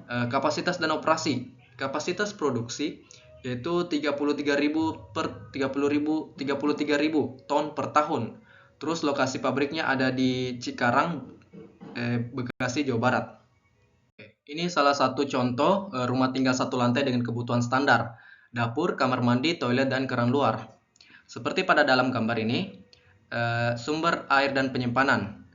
Kapasitas dan operasi. Kapasitas produksi yaitu 33.000 ton per tahun. Terus lokasi pabriknya ada di Cikarang, Bekasi, Jawa Barat. Ini salah satu contoh rumah tinggal satu lantai dengan kebutuhan standar, dapur, kamar mandi, toilet, dan keran luar. Seperti pada dalam gambar ini, sumber air dan penyimpanan.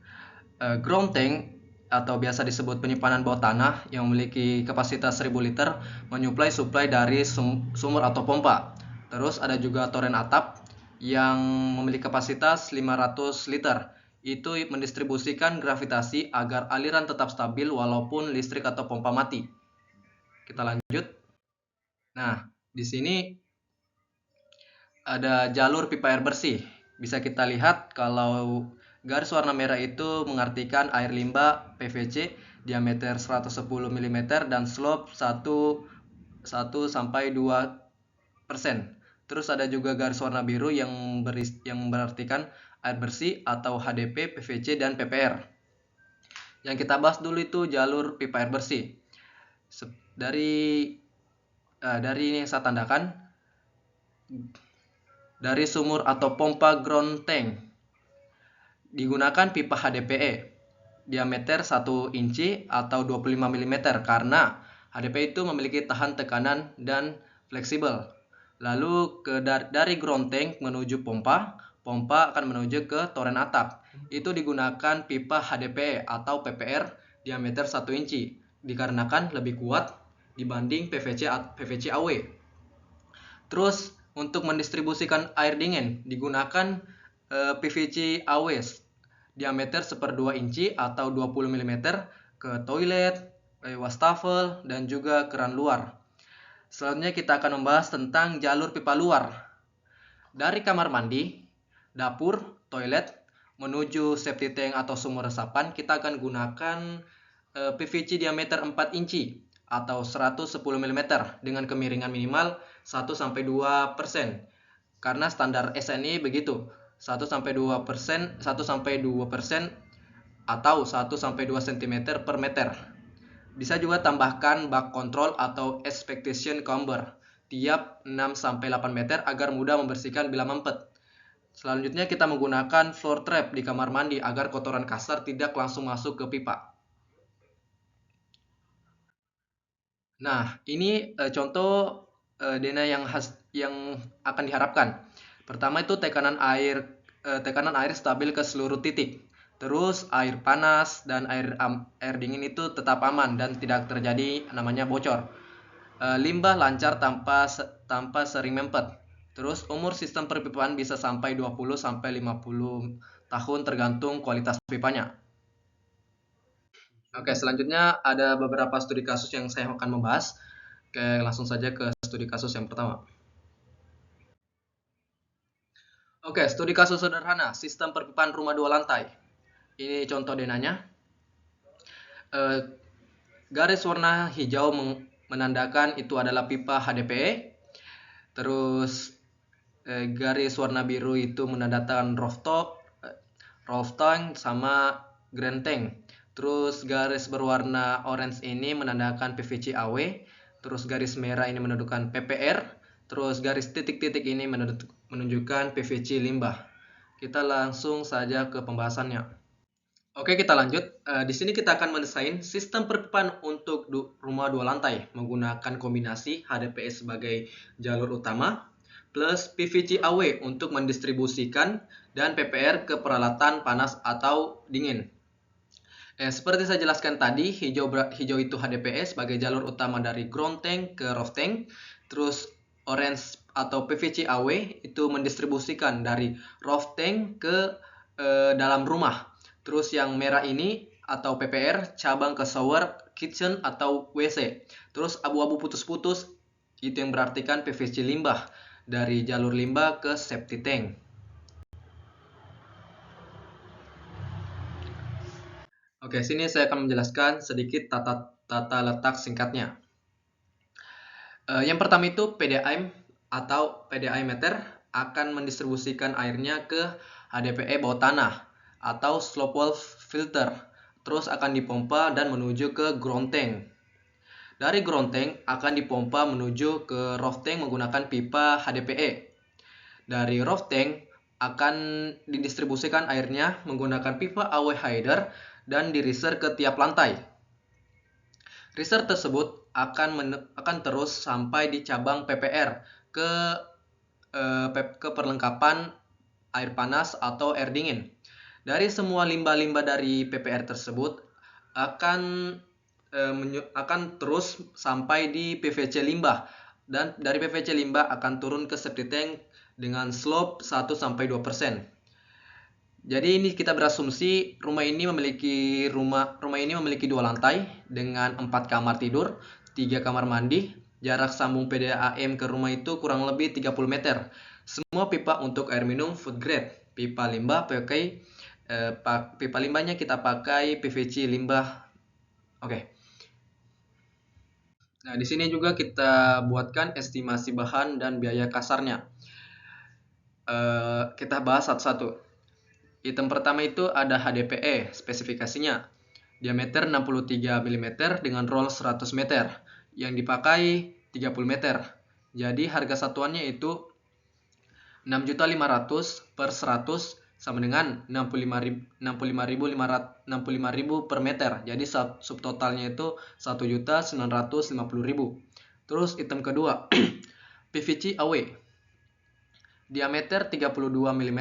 Ground tank atau biasa disebut penyimpanan bawah tanah yang memiliki kapasitas 1000 liter menyuplai suplai dari sumur atau pompa. Terus ada juga toren atap yang memiliki kapasitas 500 liter. Itu mendistribusikan gravitasi agar aliran tetap stabil walaupun listrik atau pompa mati. Kita lanjut. Nah, di sini ada jalur pipa air bersih. Bisa kita lihat kalau garis warna merah itu mengartikan air limbah PVC diameter 110 mm dan slope 1 sampai 2%. Terus ada juga garis warna biru yang berartikan air bersih atau HDP, PVC, dan PPR. Yang kita bahas dulu itu jalur pipa air bersih. Dari ini yang saya tandakan, dari sumur atau pompa ground tank digunakan pipa HDPE diameter 1 inci atau 25 mm karena HDPE itu memiliki tahan tekanan dan fleksibel. Lalu dari ground tank menuju pompa akan menuju ke toren atap. Itu digunakan pipa HDPE atau PPR diameter 1 inci dikarenakan lebih kuat dibanding PVC AW. Terus untuk mendistribusikan air dingin digunakan PVC AW diameter 1/2 inci atau 20 mm ke toilet, wastafel, dan juga keran luar. Selanjutnya kita akan membahas tentang jalur pipa luar. Dari kamar mandi, dapur, toilet, menuju septic tank atau sumur resapan, kita akan gunakan PVC diameter 4 inci atau 110 mm dengan kemiringan minimal 1-2%. Karena standar SNI begitu. 1-2% atau 1-2 cm per meter. Bisa juga tambahkan bak kontrol atau expectation chamber tiap 6-8 meter agar mudah membersihkan bila mempet. Selanjutnya kita menggunakan floor trap di kamar mandi agar kotoran kasar tidak langsung masuk ke pipa. Nah, ini contoh dena yang akan diharapkan. Pertama itu tekanan air stabil ke seluruh titik. Terus air panas dan air dingin itu tetap aman dan tidak terjadi namanya bocor. Limbah lancar tanpa sering mempet. Terus umur sistem perpipaan bisa sampai 20-50 tahun tergantung kualitas pipanya. Oke, selanjutnya ada beberapa studi kasus yang saya akan membahas. Oke, langsung saja ke studi kasus yang pertama. Oke, studi kasus sederhana, sistem perpipaan rumah 2 lantai. Ini contoh denanya. Garis warna hijau menandakan itu adalah pipa HDPE. Terus garis warna biru itu menandakan roof tank sama grand tank. Terus garis berwarna orange ini menandakan PVC AW. Terus garis merah ini menunjukkan PPR. Terus garis titik-titik ini menunjukkan PVC limbah. Kita langsung saja ke pembahasannya. Oke, kita lanjut. Di sini kita akan mendesain sistem perpipaan untuk rumah dua lantai menggunakan kombinasi HDPE sebagai jalur utama plus PVC AW untuk mendistribusikan dan PPR ke peralatan panas atau dingin. Seperti saya jelaskan tadi, hijau itu HDPE sebagai jalur utama dari ground tank ke roof tank. Terus orange atau PVC AW itu mendistribusikan dari roof tank ke dalam rumah. Terus yang merah ini atau PPR cabang ke shower, kitchen atau WC. Terus abu-abu putus-putus itu yang berartikan PVC limbah dari jalur limbah ke septic tank. Oke, sini saya akan menjelaskan sedikit tata letak singkatnya. Yang pertama itu PDAM atau PDAM meter akan mendistribusikan airnya ke HDPE bawah tanah atau slope wall filter. Terus akan dipompa dan menuju ke ground tank. Dari ground tank akan dipompa menuju ke roof tank menggunakan pipa HDPE. Dari roof tank akan didistribusikan airnya menggunakan pipa AW header dan diriser ke tiap lantai. Riser tersebut akan terus sampai di cabang PPR ke perlengkapan air panas atau air dingin. Dari semua limbah-limbah dari PPR tersebut akan terus sampai di PVC limbah, dan dari PVC limbah akan turun ke septic tank dengan slope 1-2%. Jadi ini kita berasumsi rumah ini memiliki 2 lantai dengan 4 kamar tidur, 3 kamar mandi. Jarak sambung PDAM ke rumah itu kurang lebih 30 meter. Semua pipa untuk air minum food grade. Pipa limbahnya kita pakai PVC limbah. Oke. Nah, di sini juga kita buatkan estimasi bahan dan biaya kasarnya. Kita bahas satu-satu. Item pertama itu ada HDPE, spesifikasinya diameter 63 mm dengan roll 100 meter, yang dipakai 30 meter. Jadi harga satuannya itu 6.500 per 100 sama dengan 65.000 per meter. Jadi subtotalnya itu 1.950.000. Terus item kedua PVC AW diameter 32 mm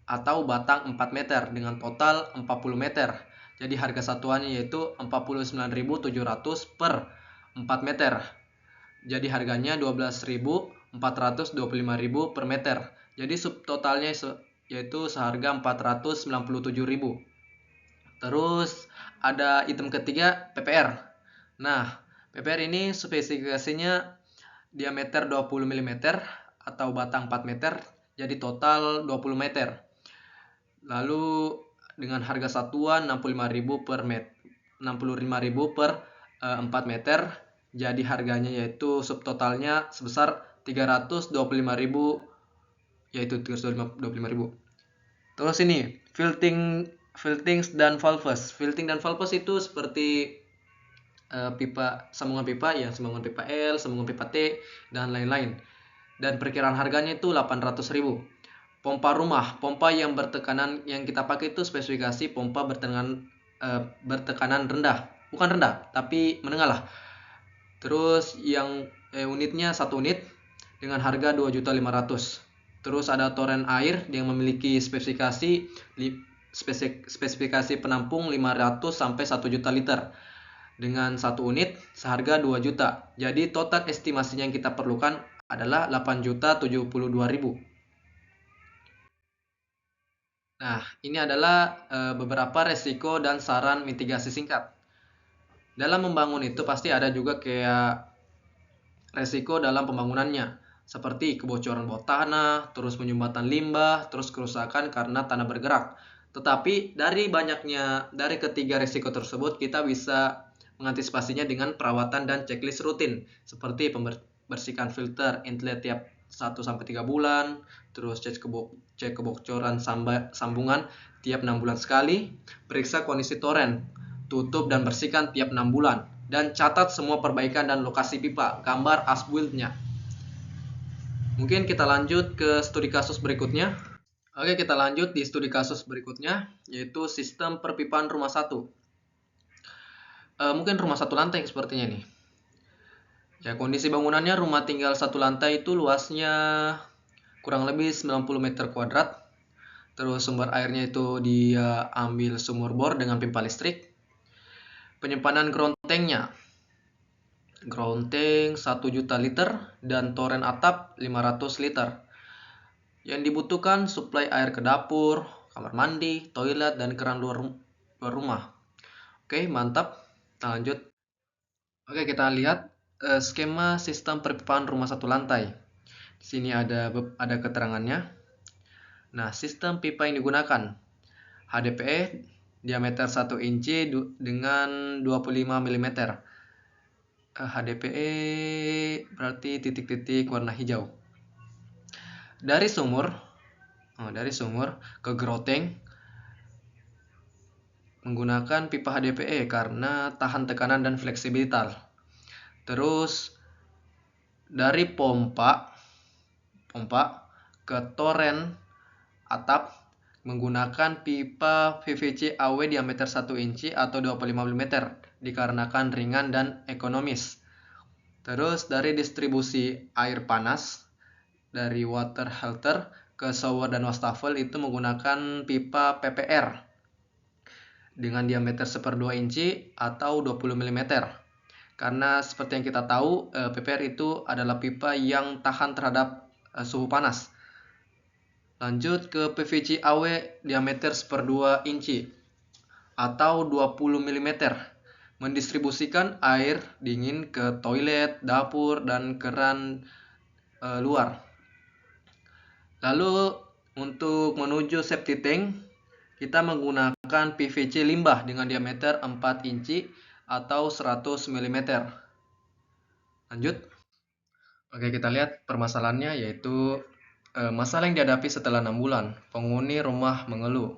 atau batang 4 meter dengan total 40 meter. Jadi harga satuannya yaitu 49.700 per 4 meter. Jadi harganya 12.425.000 per meter. Jadi subtotalnya yaitu seharga 497.000. Terus ada item ketiga PPR. Nah, PPR ini spesifikasinya diameter 20 mm atau batang 4 meter. Jadi total 20 meter. Lalu dengan harga satuan 65.000 per 4 meter. Jadi harganya yaitu subtotalnya sebesar 325.000, yaitu 325.000. Terus ini filtings dan valves. Filting dan valves itu seperti sambungan pipa L, sambungan pipa T dan lain-lain. Dan perkiraan harganya itu 800.000. Pompa rumah, pompa yang kita pakai itu spesifikasi pompa bertekanan rendah, bukan rendah tapi menengah lah. Terus yang unitnya 1 unit dengan harga 2.500.000. Terus ada toren air yang memiliki spesifikasi penampung 500 sampai 1 juta liter dengan 1 unit seharga 2 juta. Jadi total estimasinya yang kita perlukan adalah 8.072.000. Nah, ini adalah beberapa resiko dan saran mitigasi singkat. Dalam membangun itu pasti ada juga kayak resiko dalam pembangunannya, seperti kebocoran bawah tanah, terus penyumbatan limbah, terus kerusakan karena tanah bergerak. Tetapi dari ketiga resiko tersebut kita bisa mengantisipasinya dengan perawatan dan checklist rutin, seperti pembersihan filter inlet tiap 1-3 bulan, terus cek kebocoran sambungan tiap 6 bulan sekali, periksa kondisi toren, tutup dan bersihkan tiap 6 bulan, dan catat semua perbaikan dan lokasi pipa, gambar as build-nya. Mungkin kita lanjut ke studi kasus berikutnya. Oke, kita lanjut di studi kasus berikutnya, yaitu sistem perpipaan rumah satu. Mungkin rumah satu lantai sepertinya nih. Ya, kondisi bangunannya rumah tinggal satu lantai itu luasnya kurang lebih 90 meter kuadrat. Terus sumber airnya itu dia ambil sumur bor dengan pipa listrik. Penyimpanan groundtanknya, groundtank 1 juta liter dan toren atap 500 liter. Yang dibutuhkan suplai air ke dapur, kamar mandi, toilet, dan keran luar rumah. Oke, mantap. Kita lanjut. Oke, kita lihat skema sistem perpipaan rumah satu lantai. Di sini ada keterangannya. Nah, sistem pipa yang digunakan HDPE diameter 1 inci dengan 25 mm. HDPE berarti titik-titik warna hijau. Dari sumur ke groundtank menggunakan pipa HDPE karena tahan tekanan dan fleksibilitas. Terus dari pompa ke toren atap menggunakan pipa PVC AW diameter 1 inci atau 25 mm dikarenakan ringan dan ekonomis. Terus dari distribusi air panas dari water heater ke shower dan wastafel itu menggunakan pipa PPR dengan diameter 1/2 inci atau 20 mm. Karena seperti yang kita tahu, PPR itu adalah pipa yang tahan terhadap suhu panas. Lanjut ke PVC AW diameter 1/2 inci atau 20 mm. Mendistribusikan air dingin ke toilet, dapur, dan keran luar. Lalu untuk menuju septic tank, kita menggunakan PVC limbah dengan diameter 4 inci atau 100 mm. Lanjut. Oke, kita lihat permasalahannya yaitu masalah yang dihadapi setelah 6 bulan. Penghuni rumah mengeluh.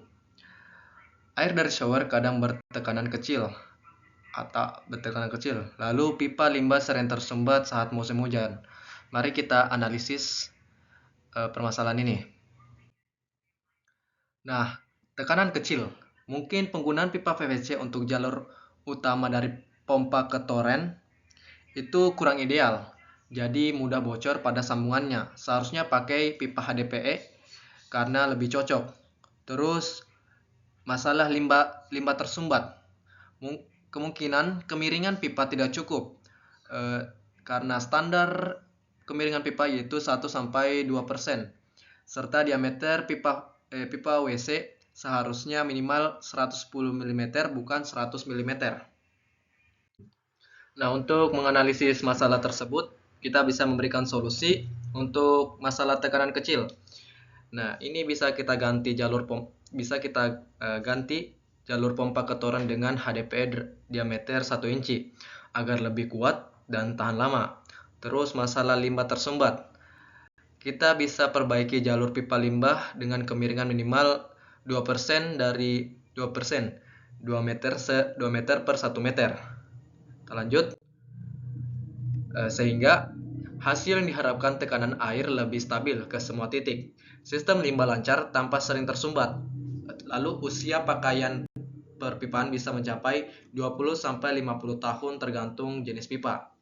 Air dari shower kadang bertekanan kecil. Lalu pipa limbah sering tersumbat saat musim hujan. Mari kita analisis permasalahan ini. Nah, tekanan kecil. Mungkin penggunaan pipa PVC untuk jalur utama dari pompa ke toren itu kurang ideal. Jadi mudah bocor pada sambungannya. Seharusnya pakai pipa HDPE karena lebih cocok. Terus masalah limbah tersumbat. Kemungkinan kemiringan pipa tidak cukup. Karena standar kemiringan pipa yaitu 1-2%. Serta diameter pipa WC seharusnya minimal 110 mm bukan 100 mm. Nah, untuk menganalisis masalah tersebut, kita bisa memberikan solusi untuk masalah tekanan kecil. Nah, ini bisa kita ganti jalur pompa ke toren dengan HDPE diameter 1 inci agar lebih kuat dan tahan lama. Terus masalah limbah tersumbat. Kita bisa perbaiki jalur pipa limbah dengan kemiringan minimal 2% dari 2%, 2 meter per 1 meter. Kita lanjut. Sehingga hasil yang diharapkan tekanan air lebih stabil ke semua titik. Sistem limbah lancar tanpa sering tersumbat. Lalu usia pakaian perpipaan bisa mencapai 20-50 tahun tergantung jenis pipa.